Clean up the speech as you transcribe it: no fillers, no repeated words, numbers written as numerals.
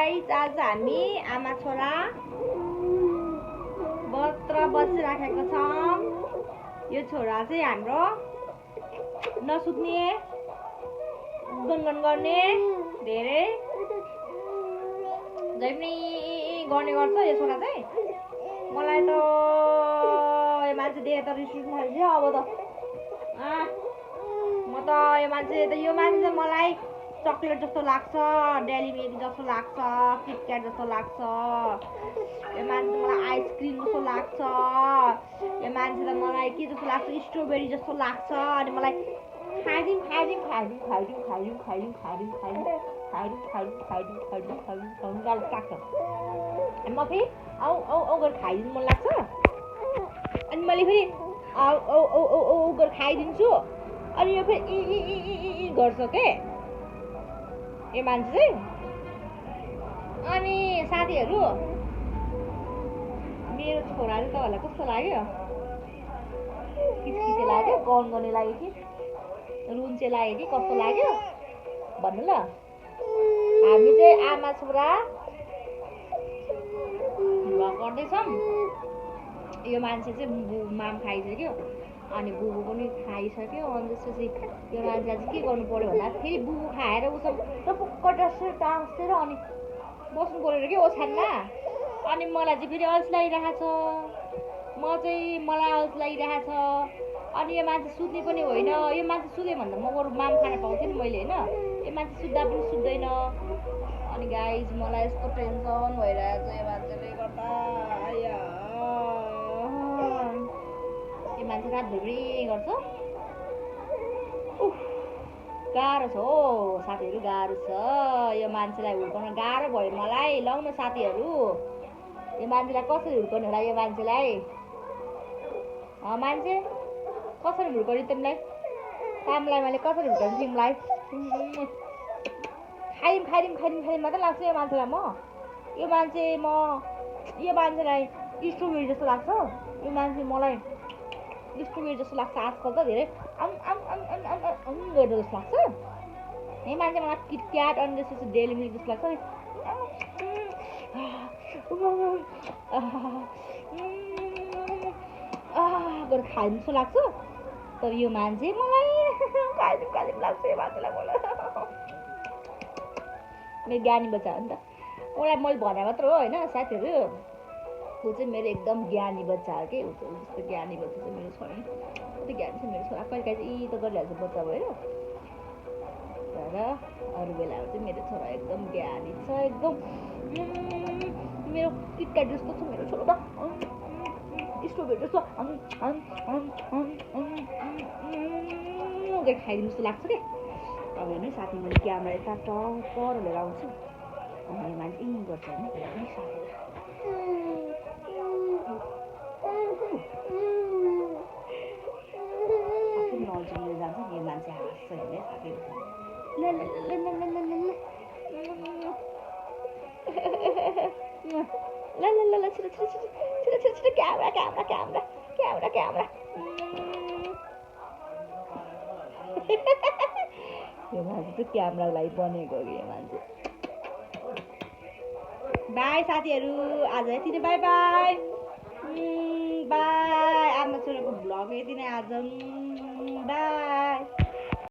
Guys आज हामी आमा छोरा बत्र बसिराखेको छौं। यो छोरा चाहिँ हाम्रो नसुत्ने गनगन गर्ने धेरै जैमनी गर्ने गर्छ यो छोरा चाहिँ। मलाई त यो मान्छे देखे त रिस उठ्न थाल्छ। अब त म त यो मान्छे मलाई चकलेट जस्तो लाग्छ, डेली मिल्क जस्तो लाग्छ, किटक्याट जस्तो लाग्छ, यो मान्छे मलाई आइसक्रिम जस्तो लाग्छ, यो मान्छे त मलाई के जस्तो लाग्छ स्ट्रबेरी जस्तो लाग्छ। अनि मलाई खाइदिउँ लाग्छ। अनि म फेरि औ गरेर खाइदिनु मन लाग्छ। अनि मैले फेरि औ गरेर खाइदिन्छु। अनि यो फेरि इ गर्छ के यो मान्छे चाहिँ। अनि साथीहरू मेरो छोरा चाहिँ तपाईँहरूलाई कस्तो लाग्यो? किचकिचे लाग्यो, गन गर्ने लाग्यो कि रुन्चे लाग्यो कि कस्तो लाग्यो भन्नु ल। हामी चाहिँ आमा छोरा भ्लग गर्दैछौँ। यो मान्छे चाहिँ माम खाइसक्यो अनि बुबु पनि खाइसक्यो। अनि त्यसपछि यो मान्छेलाई चाहिँ के गर्नु पर्यो भन्दा फेरि बुबु खाएर उसँग टपुक्क टाँसेर अनि बस्नु पर्यो कि ओछ्यानमा। अनि मलाई चाहिँ फेरि अल्छी लागिरहेछ, मलाई अल्छी लागिरहेछ। अनि यो मान्छे सुत्ने पनि होइन। यो मान्छे सुत्यो भने त म बरु माम खान पाउँथेँ नि मैले होइन। यो मान्छे सुत्दा पनि सुत्दैन। अनि गाइज मलाई यस्तो टेन्सन भइरहेछ यो मान्छेले गर्दा। यो मान्छे रातभरि गर्छ। गाह्रो छ हो साथीहरू, गाह्रो छ। यो मान्छेलाई हुर्काउन गाह्रो भयो मलाई। लौ न साथीहरू, यो मान्छेलाई कसरी हुर्काउने होला? यो मान्छेलाई मान्छे कसरी हुर्काउने तिमीलाई? कामलाई मैले कसरी हुर्काउने तिमीलाई? खाइदिउँ मात्रै लाग्छ यो मान्छेलाई म। यो मान्छेलाई स्ट्रबेरी जस्तो लाग्छ। यो मान्छे मलाई स्ट्रबेरी जस्तो लाग्छ आजकल त धेरै गरेर जस्तो लाग्छ। यो मान्छे मलाई किटक्याट अनि त्यसपछि डेली मिल्क जस्तो लाग्छ। गरेर खाइदिनु जस्तो लाग्छ। तर यो मान्छे मलाई खाइदिउँ लाग्छ यो मान्छेलाई मलाई। मेरो ज्ञानी बच्चा हो नि त। उसलाई मैले भने मात्र हो होइन साथीहरू। ऊ चाहिँ मेरो एकदम ज्ञानी बच्चा हो कि। ऊ जस्तो ज्ञानी बच्चा चाहिँ मेरो छोरा कति ज्ञानी छ मेरो छोरा। कहिले काहीँ त गरिहाल्छ बच्चा भएर। तर अरू बेलामा चाहिँ मेरो छोरा एकदम ज्ञानी छ। एकदम मेरो किटक्याट जस्तो छ मेरो छोरा त। स्ट्रबेरी जस्तो खाइदिनु जस्तो लाग्छ क्या। अब हेर्नु साथी, मैले क्यामेरा यता पर लिएर आउँछु। अनि मान्छे गर्छ होइन नजिकले जान्छ यो मान्छे हाँस्छ होइन साथीहरू। छिटो क्यामेरा यो मान्छे चाहिँ क्यामेराको लागि बनेको हो कि यो मान्छे। बाई साथीहरू, आज यति नै। बाई आमा छोराको भ्लग यति नै आज। बाई।